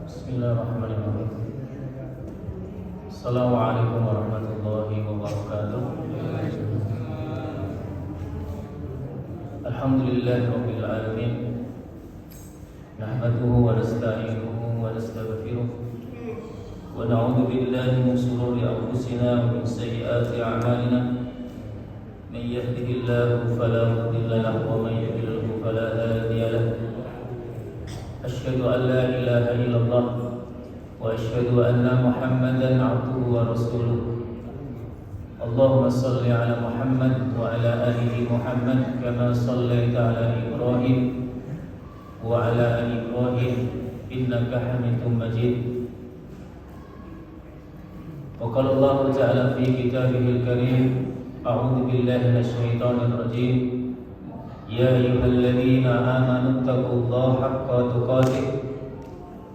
Bismillahirrahmanirrahim. Assalamualaikum warahmatullahi wabarakatuh. Alhamdulillahirabbil alamin. Nahmaduhu wa nasta'inuhu wa nastaghfiruh. Wa na'udzu billahi min shururi anfusina wa min sayyiati a'malina. Man yahdihillahu fala mudilla lahu wa man yudlilhu fala hadiya lahu. Asyhadu an la ilaha illallah wa asyhadu anna Muhammadan abduhu wa rasuluh. Allahumma salli ala Muhammad wa ala ali Muhammad kama sallaita ala Ibrahim wa ala ali Ibrahim innaka Hamidum Majid. Wa qala Allah ta'ala fi kitabihil karim, a'udzu billahi minasyaitonir rajim. Ya ayyuhalladzina amanu taqullaha haqqa tuqatih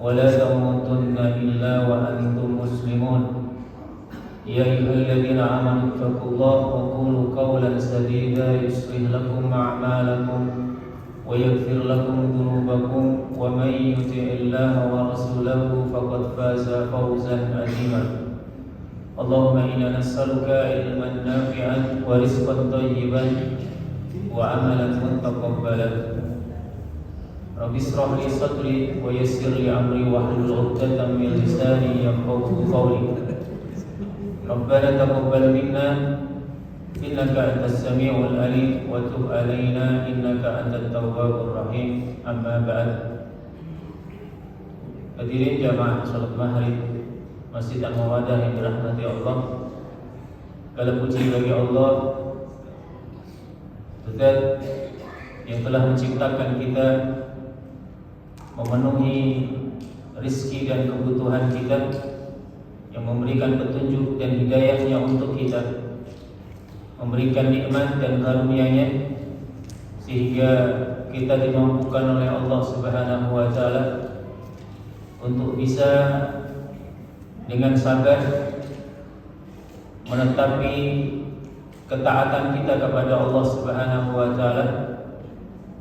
wa la tamutunna illa wa antum muslimun. Ya ayyuhalladzina amanu taqullaha wa qulu qawlan sadida yuslih lakum a'malakum wa yaghfir lakum dhunubakum wa may yuti'illaha wa rasulahu faqad faza fawzan 'azima. Allahumma inna nas'aluka ilman nafi'an wa rizqan thayyiban wa amalan mutaqabbalan. Rabbi ishrah li sadri wa yassir li amri wahlul 'uqdatam min lisani yafqahu qawli. Rabbana taqabbal minna innaka antas samiul alim wa tub alaina innaka antat tawwabur rahim. Amma ba'd. Hadirin jamaah salat maghrib Masjid Al-Mawadah yang dirahmati Allah. Segala puji bagi Allah Zat yang telah menciptakan kita, memenuhi rizki dan kebutuhan kita, yang memberikan petunjuk dan hidayahnya untuk kita, memberikan nikmat dan karunia-Nya sehingga kita dimampukan oleh Allah Subhanahu wa taala untuk bisa dengan sabar menetapi ketaatan kita kepada Allah Subhanahu wa taala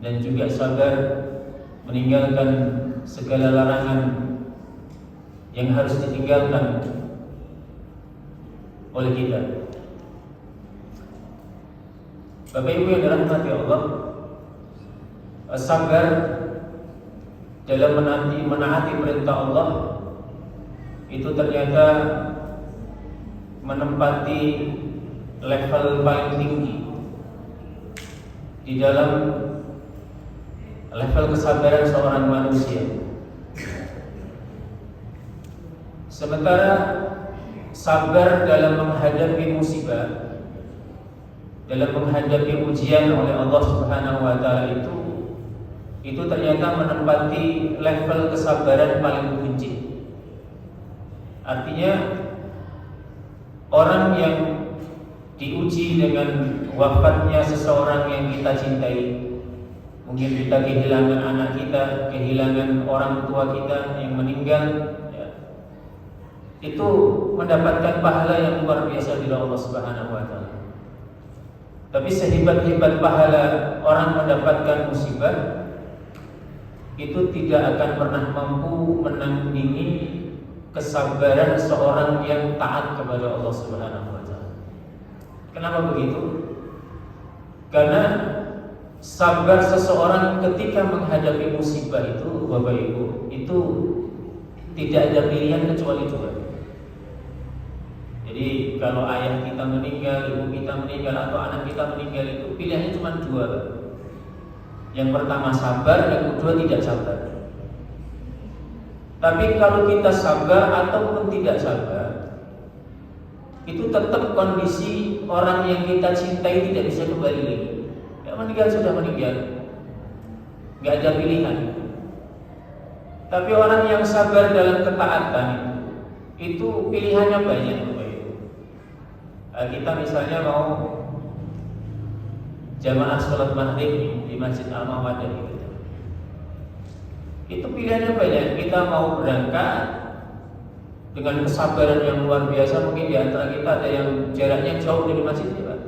dan juga sabar meninggalkan segala larangan yang harus ditinggalkan oleh kita. Bapak Ibu yang dirahmati Allah, sabar dalam menaati perintah Allah itu ternyata menempati level paling tinggi di dalam level kesabaran seorang manusia. Sementara sabar dalam menghadapi musibah, dalam menghadapi ujian oleh Allah Subhanahu wa taala itu ternyata menempati level kesabaran paling kunci. Artinya orang yang diuji dengan wafatnya seseorang yang kita cintai, mungkin kita kehilangan anak kita, kehilangan orang tua kita yang meninggal, ya, itu mendapatkan pahala yang luar biasa dari Allah Subhanahu wa taala. Tapi sehebat-hebat pahala orang mendapatkan musibah, itu tidak akan pernah mampu menandingi kesabaran seorang yang taat kepada Allah Subhanahu wa taala. Kenapa begitu? Karena sabar seseorang ketika menghadapi musibah itu, Bapak Ibu, itu tidak ada pilihan kecuali dua. Jadi kalau ayah kita meninggal, ibu kita meninggal, atau anak kita meninggal, itu pilihannya cuma dua. Yang pertama sabar, yang kedua tidak sabar. Tapi kalau kita sabar ataupun tidak sabar, itu tetap kondisi orang yang kita cintai tidak bisa kembali lagi. Ya, meninggal sudah meninggal, nggak ada pilihan. Tapi orang yang sabar dalam ketaatan itu pilihannya banyak. Kita misalnya mau jamaah sholat maghrib di Masjid Al-Mawadah gitu. Itu pilihannya banyak. Kita mau berangkat dengan kesabaran yang luar biasa. Mungkin di antara kita ada yang jaraknya jauh dari masjid, Pak.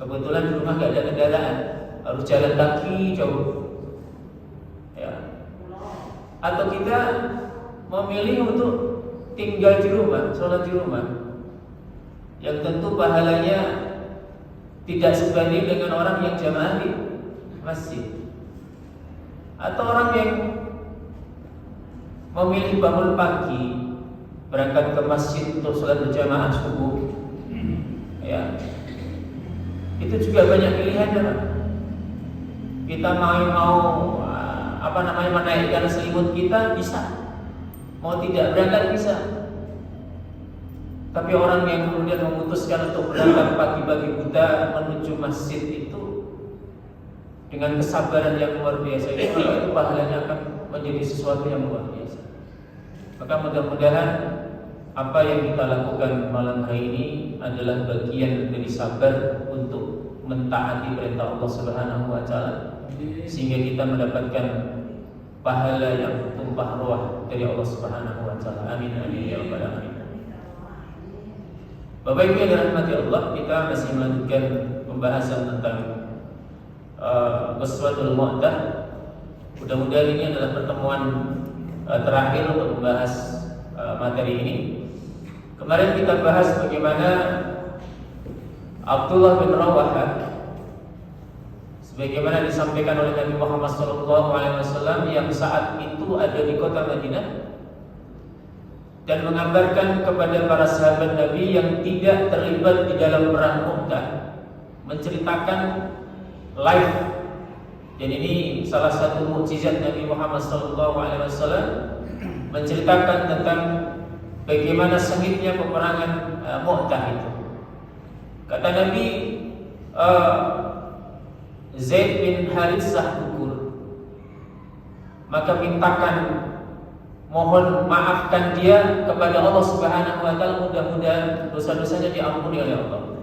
Kebetulan di rumah nggak ada kendaraan, harus jalan kaki jauh. Ya. Atau kita memilih untuk tinggal di rumah, sholat di rumah, yang tentu pahalanya tidak sebanding dengan orang yang jamaah di masjid. Atau orang yang memilih bangun pagi, berangkat ke masjid untuk sholat berjamaah subuh, ya, itu juga banyak pilihannya, Pak. Kita mau menaikkan selimut kita bisa, mau tidak berangkat bisa. Tapi orang yang kemudian memutuskan untuk berangkat pagi-pagi buta menuju masjid itu dengan kesabaran yang luar biasa, itu pahalanya akan menjadi sesuatu yang luar biasa. Maka mudah-mudahan apa yang kita lakukan malam hari ini adalah bagian dari sabar untuk mentaati perintah Allah Subhanahu wa taala, sehingga kita mendapatkan pahala yang tumpah ruah dari Allah Subhanahu wa taala. Amin amin ya rabbal alamin. Bapak Ibu yang dirahmati Allah, kita masih melanjutkan pembahasan tentang Ghazwatul Mu'tah. Mudah-mudahan ini adalah pertemuan terakhir untuk membahas materi ini. Kemarin kita bahas bagaimana Abdullah bin Rawahah, sebagaimana disampaikan oleh Nabi Muhammad SAW, yang saat itu ada di kota Madinah, dan mengabarkan kepada para sahabat Nabi yang tidak terlibat di dalam perang Mu'tah, menceritakan live. Dan ini salah satu mukjizat Nabi Muhammad SAW, menceritakan tentang bagaimana sengitnya peperangan Mu'tah itu. Kata Nabi, Zaid bin Haritsah gugur, maka mintakan, mohon maafkan dia kepada Allah Subhanahu wa taala, mudah-mudahan dosa-dosanya diampuni oleh Allah.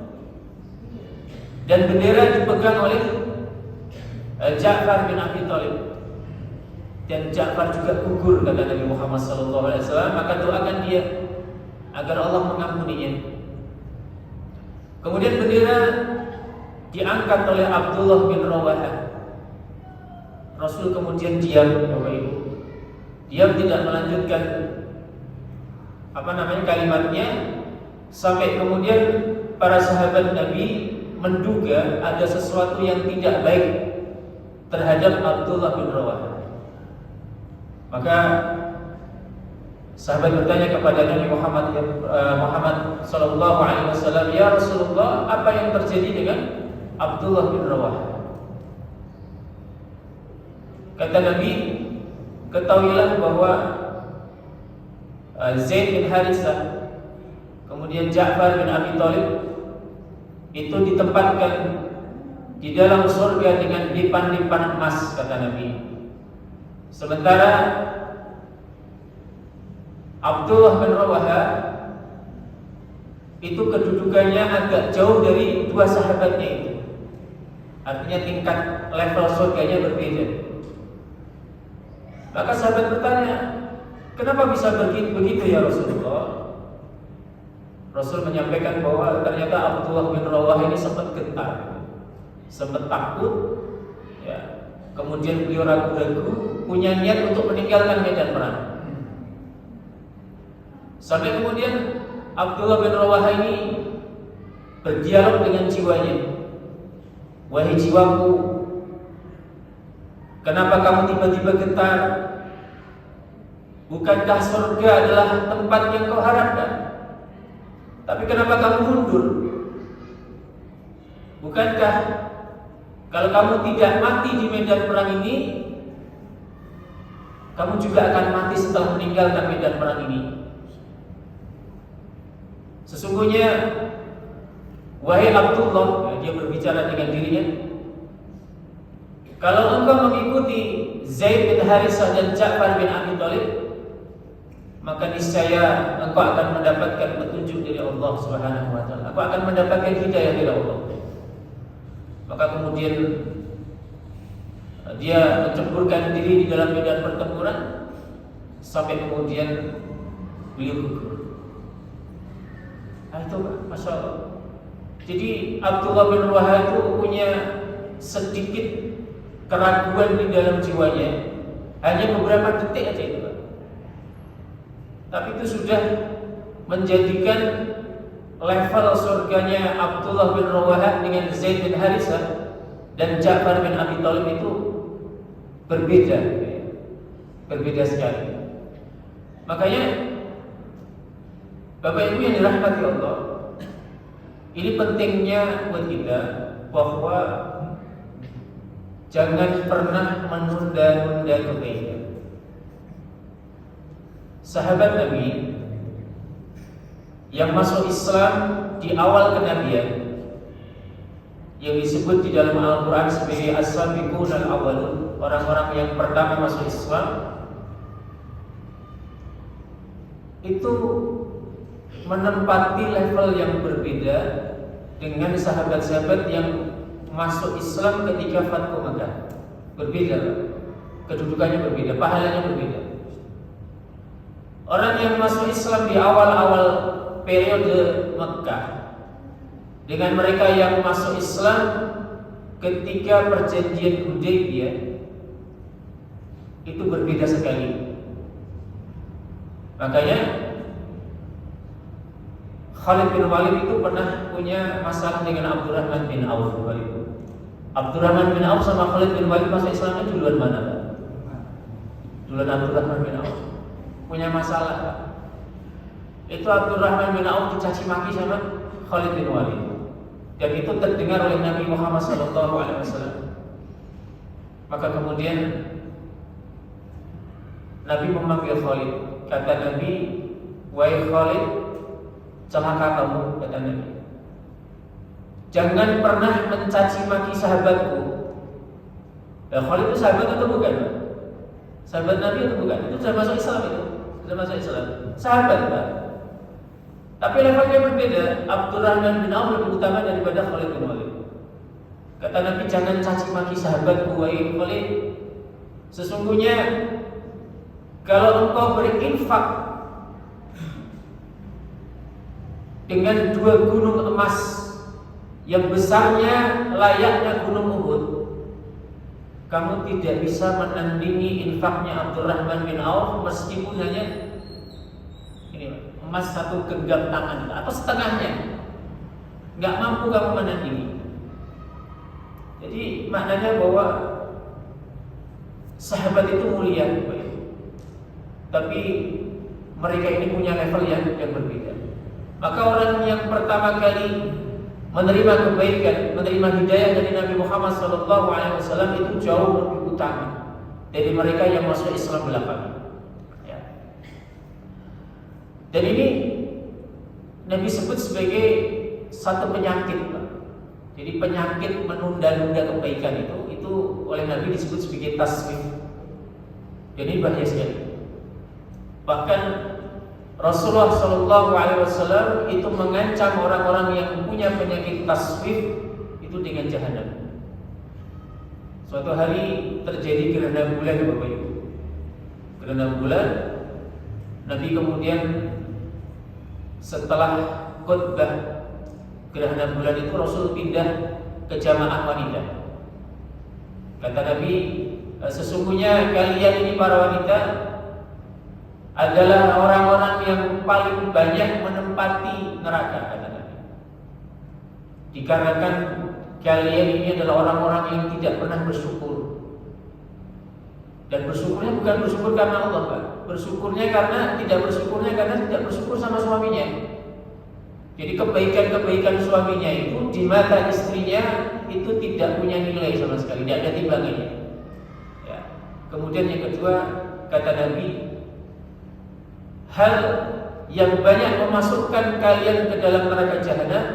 Dan bendera dipegang oleh Ja'far bin Abi Thalib, dan Ja'far juga gugur, kata Nabi Muhammad SAW. Maka doakan dia agar Allah mengampuninya. Kemudian bendera diangkat oleh Abdullah bin Rawahah. Rasul kemudian diam, Bapak Ibu. Diam, tidak melanjutkan kalimatnya, sampai kemudian para sahabat Nabi menduga ada sesuatu yang tidak baik terhadap Abdullah bin Rawahah. Maka sahabat bertanya kepada Nabi Muhammad sallallahu alaihi wasallam, "Ya Rasulullah, apa yang terjadi dengan Abdullah bin Rawahah?" Kata Nabi, "Ketahuilah bahwa Zaid bin Haritsah, kemudian Ja'far bin Abi Thalib itu ditempatkan di dalam surga dengan dipan-dipan emas," kata Nabi. Sementara Abdullah bin Rawahah itu kedudukannya agak jauh dari dua sahabatnya itu. Artinya tingkat level surganya berbeda. Maka sahabat bertanya, "Kenapa bisa begitu ya Rasulullah?" Rasul menyampaikan bahwa ternyata Abdullah bin Rawahah ini sempat gentar, sempat takut, ya. Kemudian beliau ragu-ragu, punya niat untuk meninggalkan medan perang. Sampai kemudian Abdullah bin Rawahah ini berdialog dengan jiwanya. "Wahai jiwaku, kenapa kamu tiba-tiba gentar? Bukankah surga adalah tempat yang kau harapkan? Tapi kenapa kamu mundur? Bukankah kalau kamu tidak mati di medan perang ini, kamu juga akan mati setelah meninggalkan medan perang ini? Sesungguhnya, wahai Abdullah," dia berbicara dengan dirinya, "kalau engkau mengikuti Zaid bin Haritsah dan Ja'far bin Abi Thalib, maka niscaya engkau akan mendapatkan petunjuk dari Allah Subhanahu wa taala. Engkau akan mendapatkan hidayah dari Allah." Maka kemudian dia menceburkan diri di dalam medan pertempuran sampai kemudian beliau gugur. Itu Masya Allah. Jadi Abdullah bin Rawahah itu punya sedikit keraguan di dalam jiwanya, hanya beberapa detik aja itu, Pak. Tapi itu sudah menjadikan level surganya Abdullah bin Rawahah dengan Zaid bin Harithah dan Ja'far bin Abi Thalib itu berbeda, berbeda sekali. Makanya Bapak Ibu yang dirahmati Allah, ini pentingnya buat kita bahwa jangan pernah menunda-nunda kebaikan. Sahabat Nabi yang masuk Islam di awal kenabian, yang disebut di dalam Al-Quran sebagai as-sabiqun al-awwalun, orang-orang yang pertama masuk Islam, itu menempati level yang berbeda dengan sahabat-sahabat yang masuk Islam ketika Fathu Makkah. Berbeda, kedudukannya berbeda, pahalanya berbeda. Orang yang masuk Islam di awal-awal periode Mekah dengan mereka yang masuk Islam ketika perjanjian Hudaybiyah itu berbeda sekali. Makanya Khalid bin Walid itu pernah punya masalah dengan Abdurrahman bin Auf. Abdurrahman bin Auf sama Khalid bin Walid masuk Islamnya duluan mana, Pak? Duluan Abdurrahman bin Auf. Punya masalah, Pak. Itu Abdurrahman bin Auf dicaci maki sama Khalid bin Walid, dan itu terdengar oleh Nabi Muhammad SAW. Maka kemudian Nabi memanggil Khalid. Kata Nabi, "Wahai Khalid, celaka kamu," kata Nabi. "Jangan pernah mencaci maki sahabatku." Khalid itu sahabat atau bukan, Pak? Sahabat Nabi atau bukan? Itu sudah masuk Islam, itu sudah masuk Islam. Sahabat, Pak. Tapi levelnya berbeda. Abdurrahman bin Auf lebih utama daripada Khalid bin Walid. Kata Nabi, "Jangan caci maki sahabatku, wahai Khalid. Sesungguhnya kalau engkau berinfak dengan 2 gunung emas yang besarnya layaknya gunung Uhud, kamu tidak bisa menandingi infaknya Abdurrahman bin Auf meskipun hanya ini emas 1 genggam tangan atau setengahnya. Nggak mampu kamu menandingi." Jadi maknanya bahwa sahabat itu mulia, tapi mereka ini punya level yang berbeda. Maka orang yang pertama kali menerima kebaikan, menerima hidayah dari Nabi Muhammad SAW itu jauh lebih utama dari mereka yang masuk Islam belakangan. Ya. Dan ini Nabi sebut sebagai satu penyakit, Pak. Jadi penyakit menunda-nunda kebaikan itu oleh Nabi disebut sebagai taswif. Jadi bahaya sekali. Bahkan Rasulullah SAW itu mengancam orang-orang yang punya penyakit taswif itu dengan jahanam. Suatu hari terjadi gerhana bulan, Bapak Ibu. Gerhana bulan, Nabi kemudian setelah khutbah gerhana bulan itu Rasul pindah ke jamaah wanita. Kata Nabi, "Sesungguhnya kalian ini para wanita adalah orang-orang yang paling banyak menempati neraka," kata Nabi. "Dikarenakan kalian ini adalah orang-orang yang tidak pernah bersyukur." Dan bersyukurnya bukan bersyukur karena Allah, Pak. Bersyukurnya karena tidak bersyukur sama suaminya. Jadi kebaikan-kebaikan suaminya itu di mata istrinya itu tidak punya nilai sama sekali, tidak ada timbangannya. Ya. Kemudian yang kedua, kata Nabi, hal yang banyak memasukkan kalian ke dalam neraka jahanam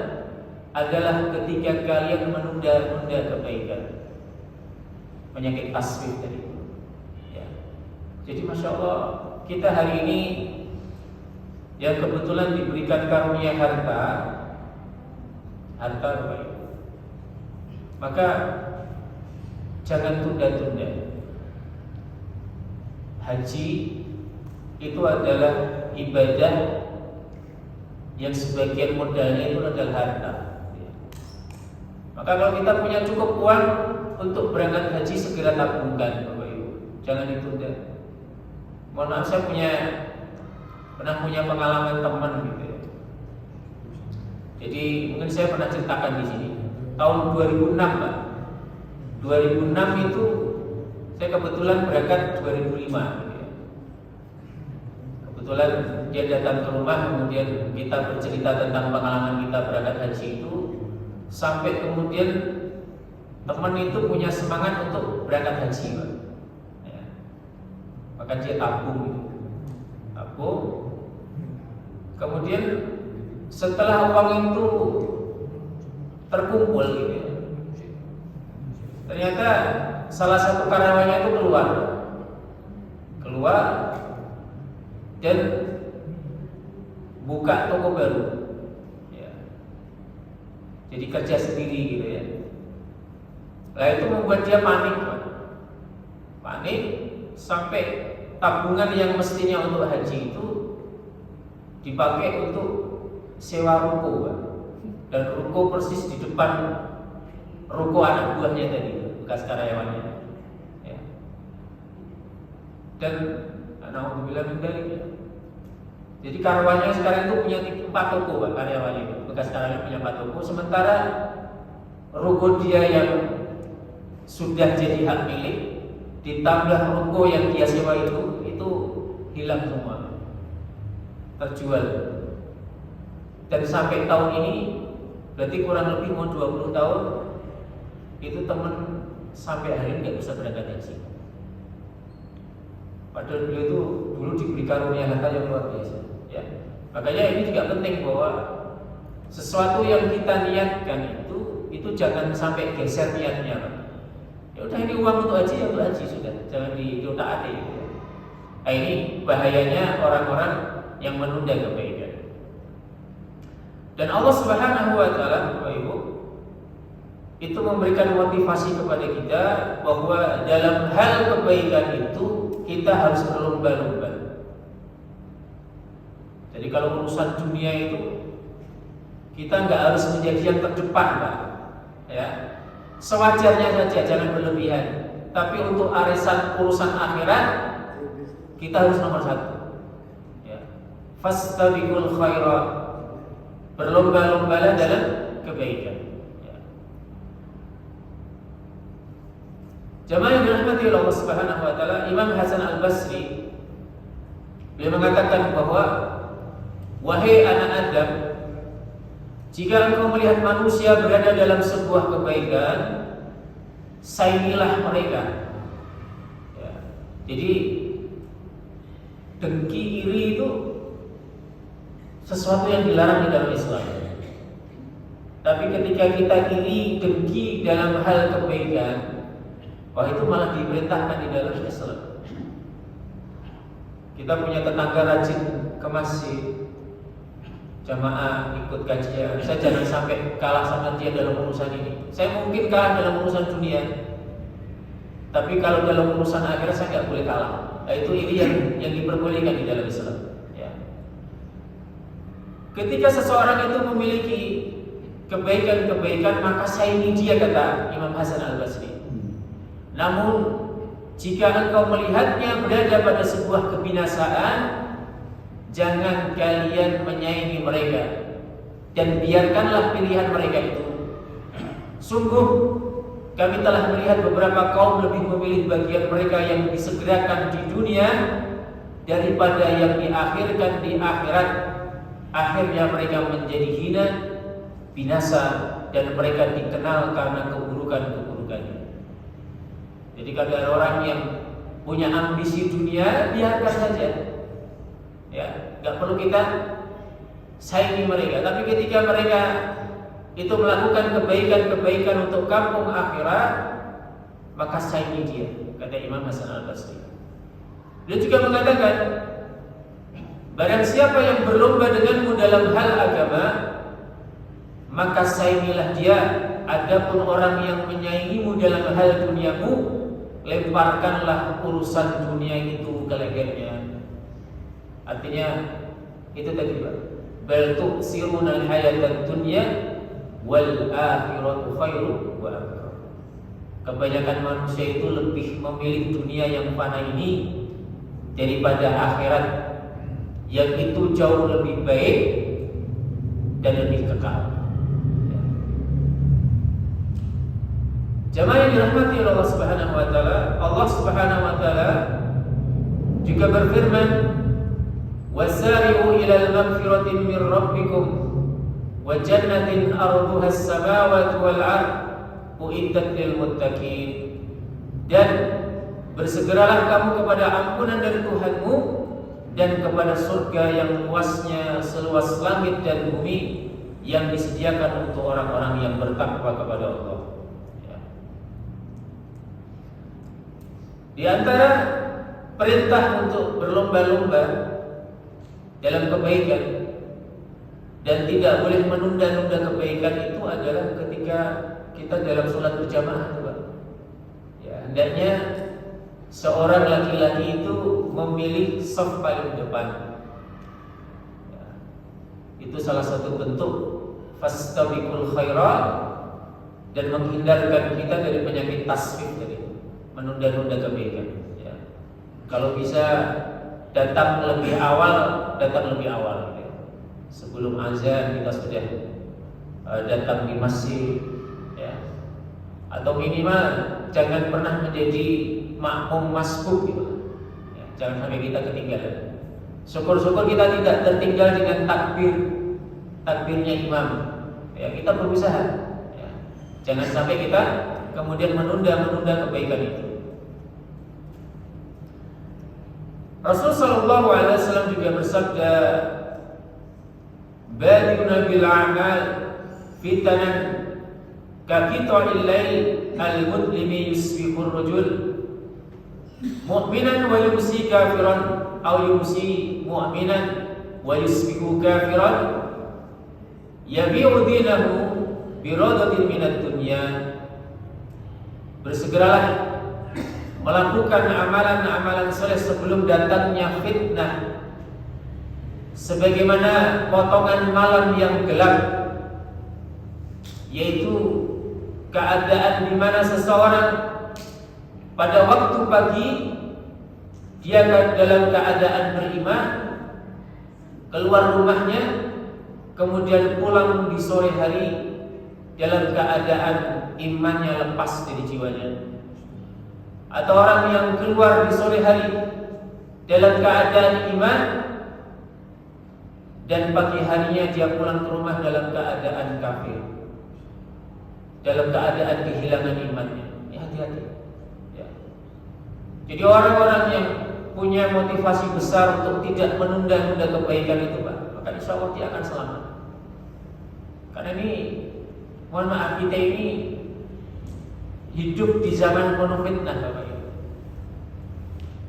adalah ketika kalian menunda-nunda kebaikan. Penyakit taswif tadi. Ya. Jadi Masya Allah, kita hari ini yang kebetulan diberikan karunia harta baik. Maka jangan tunda-tunda. Haji itu adalah ibadah yang sebagian modalnya itu adalah harta. Maka kalau kita punya cukup uang untuk berangkat haji, segera tabungkan, Bapak Ibu. Jangan ditunda. Mohon maaf, saya punya pernah punya pengalaman teman gitu ya. Jadi mungkin saya pernah ceritakan di sini. Tahun 2006 Pak. 2006 itu saya kebetulan berangkat 2005 gitu ya. Kebetulan dia datang ke rumah, kemudian kita bercerita tentang pengalaman kita berangkat haji itu, sampai kemudian teman itu punya semangat untuk berangkat haji Pak. Ya. Maka dia tabung gitu. Tabung. Kemudian setelah uang itu terkumpul gitu ya, ternyata salah satu karyawannya itu keluar dan buka toko baru ya. Jadi kerja sendiri gitu ya. Nah itu membuat dia panik Pak. Panik sampai tabungan yang mestinya untuk haji itu dipakai untuk sewa ruko Pak. Dan ruko persis di depan ruko anak buahnya tadi, bekas karyawannya ya. Dan alhamdulillah mendalik ya. Jadi karyawannya sekarang itu punya 4 toko Pak, karyawannya itu. Bekas karyawannya punya 4 toko, sementara ruko dia yang sudah jadi hak milik ditambah ruko yang dia sewa itu hilang semua, terjual. Dan sampai tahun ini berarti kurang lebih mau 20 tahun itu teman sampai hari ini nggak bisa berangkat haji. Padahal beliau itu dulu diberi karunia harta yang luar biasa ya. Makanya ini juga penting bahwa sesuatu yang kita niatkan itu jangan sampai geser niatnya Pak. Ya udah ini uang untuk haji, ya untuk haji sudah, jangan diotak-atik gitu. Nah, ini bahayanya orang-orang yang menunda kebaikan. Dan Allah Subhanahu wa taala Bapak Ibu itu memberikan motivasi kepada kita bahwa dalam hal kebaikan itu kita harus berlomba-lomba. Jadi kalau urusan dunia itu kita nggak harus menjadi yang terdepan Pak ya. Sewajarnya saja, jangan berlebihan. Tapi untuk arisan urusan akhirat kita harus nomor 1 ya. Fastabiqul khairat, berlomba-lombalah dalam kebaikan ya. Jamaah yang dirahmati oleh Allah Subhanahu wa taala, Imam Hasan Al-Basri beliau mengatakan bahwa wahai anak Adam, jika engkau melihat manusia berada dalam sebuah kebaikan, saingilah mereka ya. Jadi dengki iri itu sesuatu yang dilarang di dalam Islam. Tapi ketika kita iri dengki dalam hal kebaikan, wah itu malah diperintahkan di dalam Islam. Kita punya tetangga rajin ke masjid, jamaah ikut kajian, saya jangan sampai kalah sama dia dalam urusan ini. Saya mungkin kalah dalam urusan dunia, tapi kalau dalam urusan akhirat saya nggak boleh kalah. Nah, itu ini yang diperbolehkan di dalam Islam ya. Ketika seseorang itu memiliki kebaikan-kebaikan, maka saingi dia, kata Imam Hasan Al-Basri. Namun jika engkau melihatnya berada pada sebuah kebinasaan, jangan kalian menyaingi mereka dan biarkanlah pilihan mereka itu. Sungguh kami telah melihat beberapa kaum lebih memilih bagian mereka yang disegerakan di dunia daripada yang diakhirkan di akhirat. Akhirnya mereka menjadi hina, binasa, dan mereka dikenal karena keburukan-keburukannya. Jadi kalau ada orang yang punya ambisi dunia, biarkan saja ya, nggak perlu kita saingi mereka. Tapi ketika mereka itu melakukan kebaikan-kebaikan untuk kampung akhirat, maka saingi dia, kata Imam Hasan Al-Basri. Dia juga mengatakan, barang siapa yang berlomba denganmu dalam hal agama, maka saingilah dia. Adapun orang yang menyaingimu dalam hal duniamu, lemparkanlah urusan dunia itu ke lehernya. Artinya itu tadi Pak, bal tu'siruna al-hayatad dunya wal akhiratu khairu wa abqa. Kebanyakan manusia itu lebih memilih dunia yang fana ini daripada akhirat yang itu jauh lebih baik dan lebih kekal. Jamaah yang dirahmati Allah Subhanahu wa taala, Allah Subhanahu wa taala juga berfirman, "Wasari'u ilal magfiratin min rabbikum wa jannatin arduha as-samawati wal 'ard uiddat lil muttaqin." Dan bersegeralah kamu kepada ampunan dari Tuhanmu dan kepada surga yang luasnya seluas langit dan bumi yang disediakan untuk orang-orang yang bertakwa kepada Allah. Di antara perintah untuk berlomba-lomba dalam kebaikan dan tidak boleh menunda-nunda kebaikan itu adalah ketika kita dalam sholat berjamaah, Pak. Ya, hendaknya seorang laki-laki itu memilih shaf paling depan. Ya, itu salah satu bentuk fastabiqul khairat dan menghindarkan kita dari penyakit taswif tadi, menunda-nunda kebaikan. Ya. Kalau bisa datang lebih awal. Ya. Sebelum azan kita sudah datang di masjid, ya. Atau minimal jangan pernah menjadi makmum masbuk gitu. Ya, jangan sampai kita ketinggalan. Syukur-syukur kita tidak tertinggal dengan takbirnya imam. Ya, kita berusaha. Ya. Jangan sampai kita kemudian menunda kebaikan itu. Rasul sallallahu alaihi wasallam juga bersabda, "Badiruna bil a'mal fitanan ka qita'il lail al-mudlimi yusbihu ar-rajul mu'minan wa yumsi kafiran aw yumsi mu'minan wa yusbihu kafiran yabi'u dinahu bi radatin minad dunya." Bersegeralah melakukan amalan-amalan soleh sebelum datangnya fitnah, sebagaimana potongan malam yang gelap, yaitu keadaan di mana seseorang pada waktu pagi dia dalam keadaan beriman, keluar rumahnya, kemudian pulang di sore hari dalam keadaan imannya lepas dari jiwanya. Atau orang yang keluar di sore hari dalam keadaan iman dan pagi harinya dia pulang ke rumah dalam keadaan kafir, dalam keadaan kehilangan imannya. Ya, hati-hati. Ya. Jadi orang-orang yang punya motivasi besar untuk tidak menunda-nunda kebaikan itu, Pak, maka insya Allah dia akan selamat. Karena ini, mohon maaf, kita ini hidup di zaman penuh fitnah, Bapak Ibu.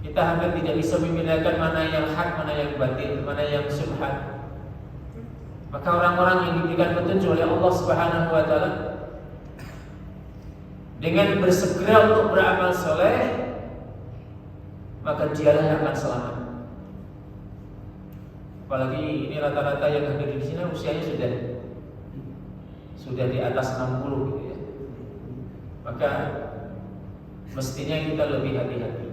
Kita hampir tidak bisa membedakan mana yang hak, mana yang batil, mana yang syubhat. Maka orang-orang yang diberikan petunjuk oleh Allah Subhanahu wa taala dengan bersegera untuk beramal soleh, maka dialah yang akan selamat. Apalagi ini rata-rata yang hadir di sini usianya sudah di atas 60 gitu ya. Maka mestinya kita lebih hati-hati.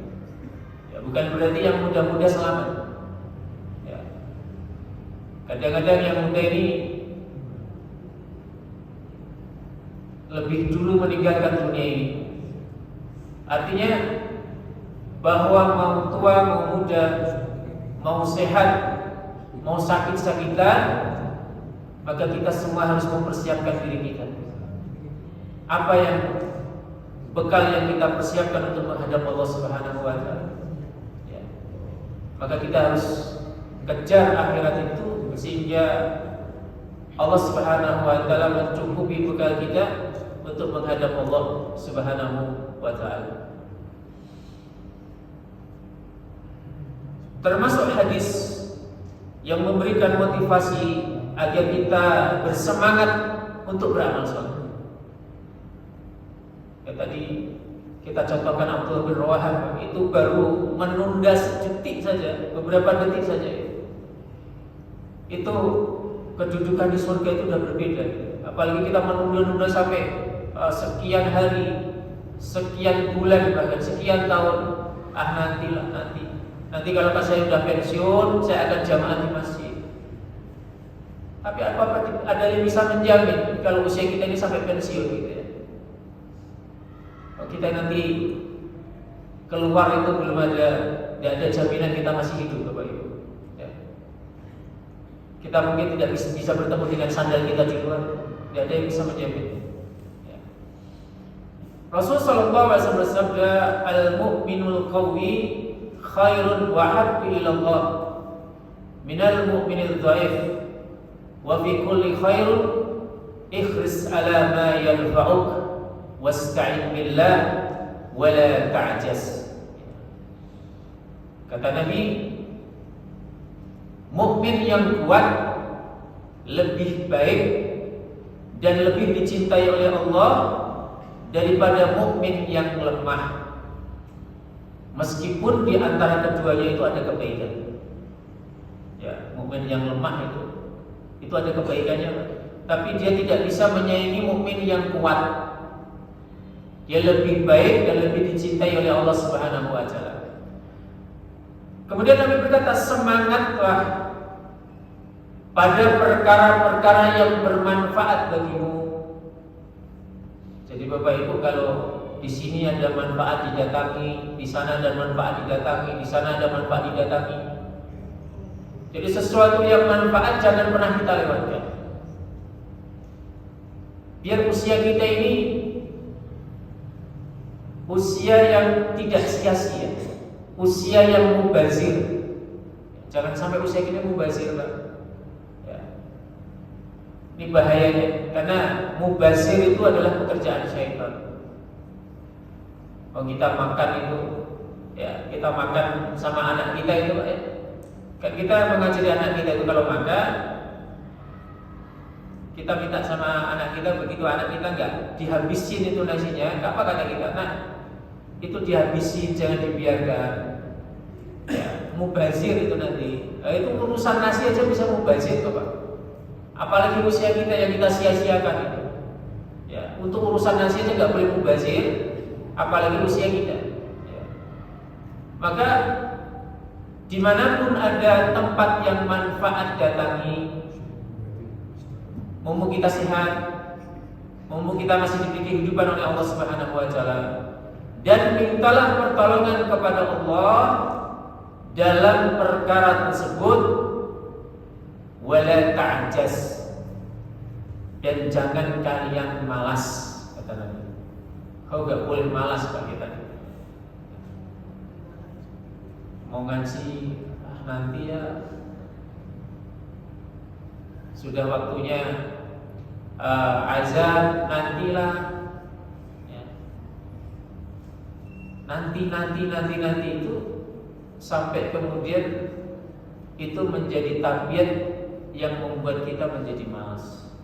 Ya, bukan berarti yang muda-muda selamat. Ya. Kadang-kadang yang muda ini lebih dulu meninggalkan dunia ini. Artinya bahwa mau tua, mau muda, mau sehat, mau sakit-sakitan, maka kita semua harus mempersiapkan diri kita. Apa yang bekal yang kita persiapkan untuk menghadap Allah Subhanahu wa taala. Ya. Maka kita harus kejar akhirat itu sehingga Allah Subhanahu wa taala mencukupi bekal kita untuk menghadap Allah Subhanahu wa taala. Termasuk hadis yang memberikan motivasi agar kita bersemangat untuk beramal saleh. Tadi kita contohkan Abdullah bin Rawahah, itu baru menunda sedetik saja, beberapa detik saja. Itu kedudukan di surga itu sudah berbeda. Apalagi kita menunda-nunda sampai sekian hari, sekian bulan, bahkan sekian tahun. Nanti. Nanti kalau saya sudah pensiun, saya akan jamaah di masjid. Tapi apa ada yang bisa menjamin kalau usia kita ini sampai pensiun gitu ya? Kalau kita nanti keluar itu belum ada, tidak ada jaminan kita masih hidup, Bapak Ibu. Ya. Kita mungkin tidak bisa bertemu dengan sandal kita di luar, tidak ada yang bisa menjamin. Ya. Rasul Sallallahu Alaihi Wasallam bersabda, al-mu'minul qawi khairun wa habbu ila Allah minal mu'minil dhaif. Wa fi kulli khairun ikhris ala ma yanfa'uk wasta'in billah wa la ta'jaz. Kata Nabi, mukmin yang kuat lebih baik dan lebih dicintai oleh Allah daripada mukmin yang lemah. Meskipun di antara keduanya itu ada kebaikan. Ya, mukmin yang lemah itu ada kebaikannya, tapi dia tidak bisa menyaingi mukmin yang kuat. Dia lebih baik dan lebih dicintai oleh Allah Subhanahu wa taala. Kemudian Nabi berkata, semangatlah pada perkara-perkara yang bermanfaat bagimu. Jadi Bapak Ibu, kalau di sini ada manfaat didatangi, di sana ada manfaat didatangi, di sana ada manfaat didatangi. Jadi sesuatu yang manfaat jangan pernah kita lewatkan. Biar usia kita ini usia yang tidak sia-sia, usia yang mubazir. Jangan sampai usia kita mubazir, Pak. Ya. Ini bahayanya, karena mubazir itu adalah pekerjaan syaitan. Kalau kita makan itu, ya kita makan sama anak kita itu, Pak, ya. Kan kita mengajari anak kita itu kalau makan, kita minta sama anak kita, begitu anak kita enggak dihabisin itu nasinya, apa kata kita? Nah, itu dihabisin, jangan dibiarkan. Ya, mubazir itu nanti. Nah, itu urusan nasi aja bisa mubazir, Bapak. Apalagi usia kita yang kita sia-siakan itu. Ya, untuk urusan nasi aja nggak boleh mubazir, apalagi usia kita. Ya. Maka dimanapun ada tempat yang manfaat datangi, mumpung kita sehat, mumpung kita masih diberi kehidupan oleh Allah Subhanahu wa taala, dan mintalah pertolongan kepada Allah dalam perkara tersebut, wala ta'jaz, dan jangan kalian malas, kata Nabi. Kau gak boleh malas, Pak, kita mau ngaji, nanti ya sudah waktunya azan, nantilah ya. Nanti itu sampai kemudian itu menjadi tabiat yang membuat kita menjadi malas.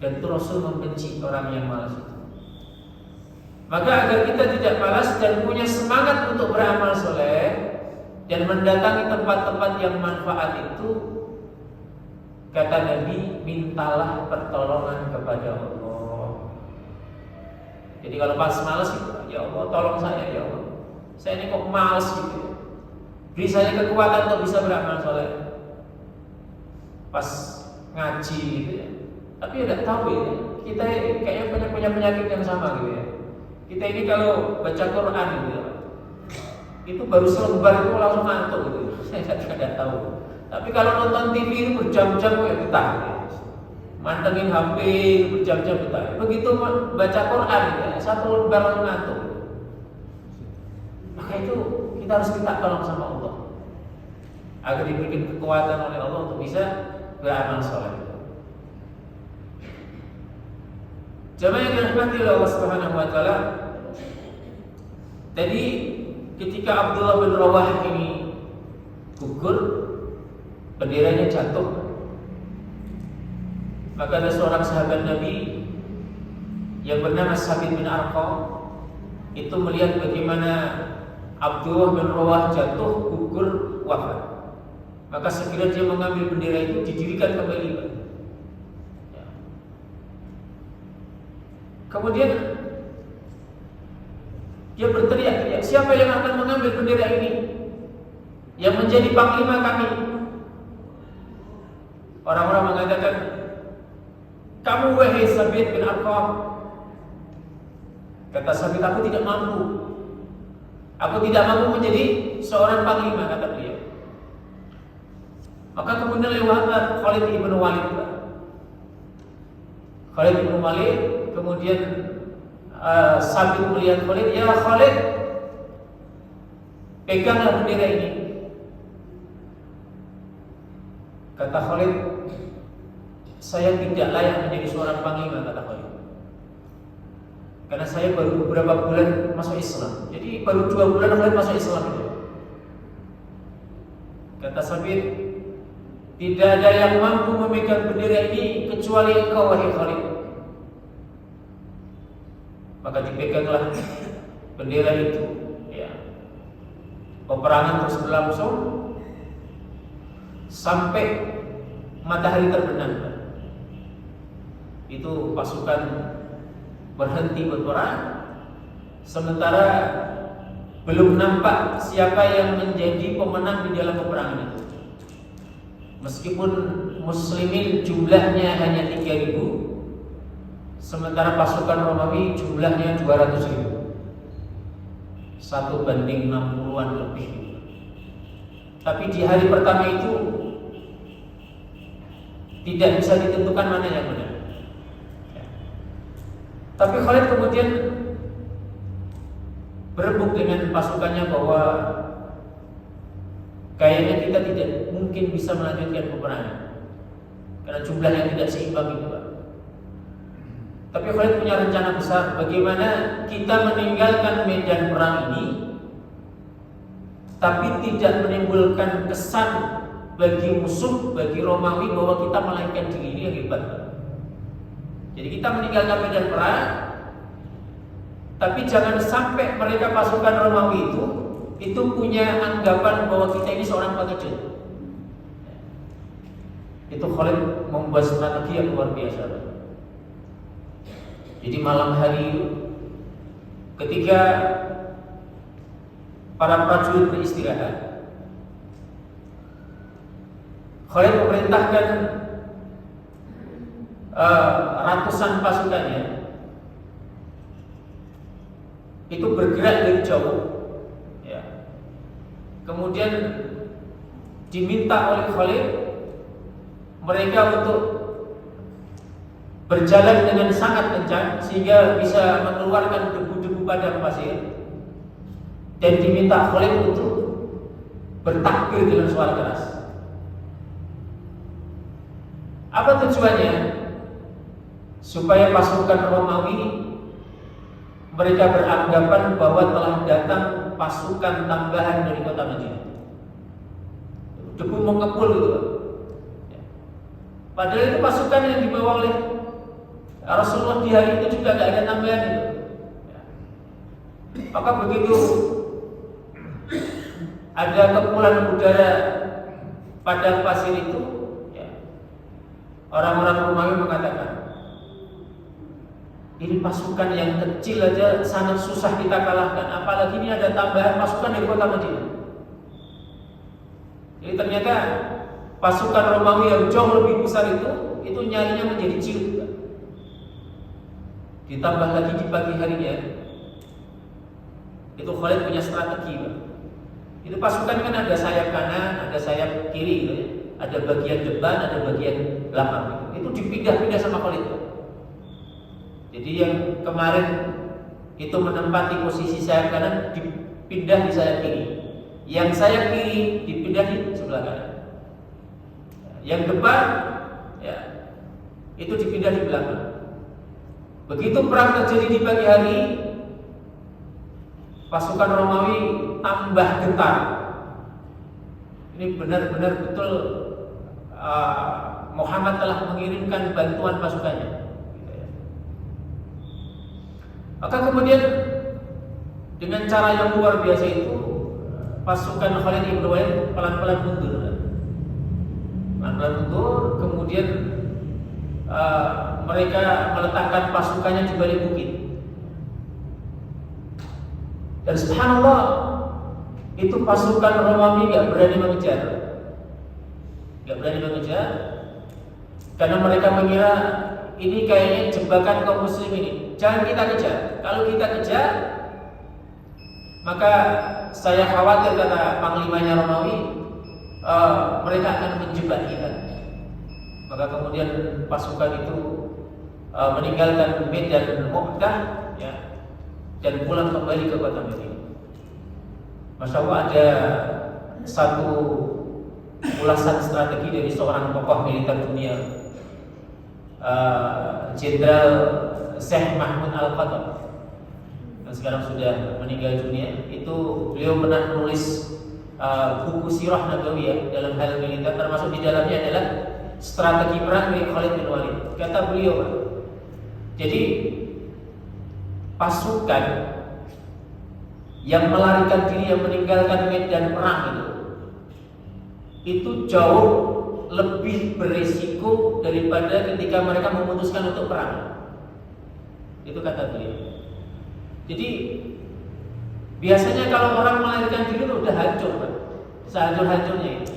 Dan itu Rasul membenci orang yang malas itu. Maka agar kita tidak malas dan punya semangat untuk beramal soleh dan mendatangi tempat-tempat yang manfaat itu, kata Nabi, mintalah pertolongan kepada Allah. Jadi kalau pas malas itu, ya Allah tolong saya, ya Allah, saya ini kok malas gitu. Beri saya kekuatan untuk bisa beramal soleh. Pas ngaji gitu ya. Tapi tidak tahu ya, kita kayaknya punya penyakit yang sama gitu ya. Kita ini kalau baca Quran gitu ya, itu baru selembar itu langsung ngantuk gitu. Saya tidak tahu. Tapi kalau nonton TV itu berjam-jam kayak betah. Mantengin HP berjam-jam betah. Begitu baca Quran ya, satu lembar langsung ngantuk. Maka itu kita harus minta tolong sama Allah agar diberikan kekuatan oleh Allah untuk bisa beramal soleh. Jamaah yang dirahmati oleh Allah Subhanahu wa taala, tadi ketika Abdullah bin Rawah ini gugur, benderanya jatuh, maka ada seorang sahabat Nabi yang bernama Sabit bin Arqam itu melihat bagaimana Abdullah bin Rawah jatuh, gugur, wafat. Maka segera dia mengambil bendera itu, didirikan kembali. Ya. Kemudian dia berteriak, siapa yang akan mengambil bendera ini? yang menjadi panglima kami. Orang-orang mengatakan, kamu wahai Sabit bin Arqam. Kata Sabit, aku tidak mampu. Aku tidak mampu menjadi seorang panglima, kata beliau. Maka kemudian lewatlah Khalid ibn Walid. Khalid ibn Walid kemudian Sabit melihat Khalid, ya Khalid, peganglah bendera ini. Kata Khalid, saya tidak layak menjadi seorang panglima, kata Khalid. Karena saya baru beberapa bulan masuk Islam. Jadi baru 2 bulan Khalid masuk Islam itu. Kata Sabit, tidak ada yang mampu memegang bendera ini kecuali engkau wahai Khalid. Maka dipeganglah bendera itu. Ya. Peperangan terus berlangsung sampai matahari terbenam. Itu pasukan berhenti berperang, sementara belum nampak siapa yang menjadi pemenang di dalam peperangan itu. Meskipun muslimin jumlahnya hanya 3.000, sementara pasukan Romawi jumlahnya 200.000. 1 banding 60-an lebih. Tapi di hari pertama itu tidak bisa ditentukan mana yang benar. Tapi Khalid kemudian berebut dengan pasukannya bahwa kayaknya kita tidak mungkin bisa melanjutkan peperangan karena jumlah yang tidak seimbang itu, Pak. Tapi Khalid punya rencana besar, bagaimana kita meninggalkan medan perang ini tapi tidak menimbulkan kesan bagi musuh, bagi Romawi bahwa kita melarikan diri. Ini yang hebat. Jadi kita meninggalkan medan perang, tapi jangan sampai mereka pasukan Romawi itu punya anggapan bahwa kita ini seorang pengecut. Itu Khalid membuat strategi yang luar biasa. Jadi malam hari ketika para prajurit beristirahat, Khalid memerintahkan ratusan pasukannya itu bergerak dari jauh, ya. Kemudian diminta oleh Khalid mereka untuk berjalan dengan sangat kencang sehingga bisa mengeluarkan debu-debu padang pasir, dan diminta Khalid untuk bertakbir dengan suara keras. Apa tujuannya? Supaya pasukan Romawi mereka beranggapan bahwa telah datang pasukan tambahan dari kota Madinah. Debu mengepul gitu. Padahal itu pasukan yang dibawa oleh Rasulullah di hari itu juga tidak ada tambahan itu. Maka begitu ada kepulan udara padang pasir itu, orang-orang Romawi mengatakan, ini pasukan yang kecil aja sangat susah kita kalahkan, apalagi ini ada tambahan pasukan dari kota Madinah. Jadi ternyata pasukan Romawi yang jauh lebih besar itu nyalinya menjadi ciut. Ditambah lagi di pagi harinya, itu Khalid punya strategi, Pak. Itu pasukan kan ada sayap kanan, ada sayap kiri, gitu ya. Ada bagian depan, ada bagian belakang. Itu dipindah-pindah sama Khalid, Pak. Jadi yang kemarin itu menempati posisi sayap kanan dipindah di sayap kiri, yang sayap kiri dipindah di sebelah kanan, yang depan ya itu dipindah di belakang. Begitu perang terjadi di pagi hari, pasukan Romawi tambah gentar. Ini benar-benar betul Muhammad telah mengirimkan bantuan pasukannya. Maka kemudian dengan cara yang luar biasa itu, pasukan Khalid ibn Walid pelan-pelan mundur. Pelan-pelan mundur, kemudian mereka meletakkan pasukannya di balik bukit. Dan subhanallah, itu pasukan Romawi nggak berani mengejar, karena mereka mengira ini kayaknya jebakan kaum muslim ini, jangan kita kejar. Kalau kita kejar, maka saya khawatir, kata panglimanya Romawi, mereka akan menjebak kita. Maka kemudian pasukan itu meninggalkan medan Mu'tah, ya, dan pulang kembali ke kota Madinah. Masya Allah, ada satu ulasan strategi dari seorang tokoh militer dunia, Jenderal Syekh Mahmud Al-Qadr, yang sekarang sudah meninggal dunia. Itu beliau pernah menulis buku sirah nabawiyah dalam hal militer, termasuk di dalamnya adalah strategi perang dari Khalid bin Walid. Kata beliau, jadi pasukan yang melarikan diri, yang meninggalkan medan perang itu jauh lebih berisiko daripada ketika mereka memutuskan untuk perang. Itu kata beliau. Jadi biasanya kalau orang melarikan diri udah hancur, Pak, sehancur-hancurnya itu.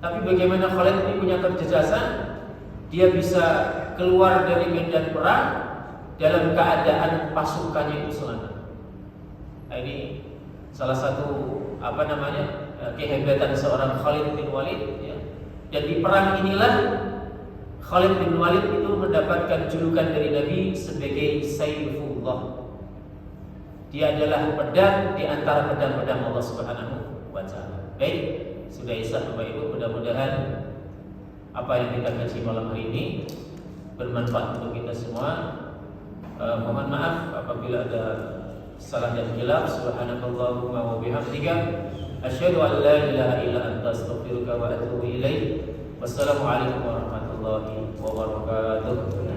Tapi bagaimana Khalid ini punya kecerdasan, dia bisa keluar dari medan perang dalam keadaan pasukannya itu selamat. Nah, ini salah satu kehebatan seorang Khalid bin Walid, ya. Dan di perang inilah Khalid bin Walid itu mendapatkan julukan dari Nabi sebagai Saifullah. Dia adalah pedang di antara pedang-pedang Allah Subhanahu wa taala. Baik, sudah isya Bapak Ibu, mudah-mudahan apa yang kita kaji malam hari ini bermanfaat untuk kita semua. Mohon maaf apabila ada salah dan khilaf. Subhanakallahumma wa bihamdika asyhadu an la ilaha illa anta astaghfiruka wa atubu ilaik. Wassalamualaikum warahmatullahi wabarakatuh.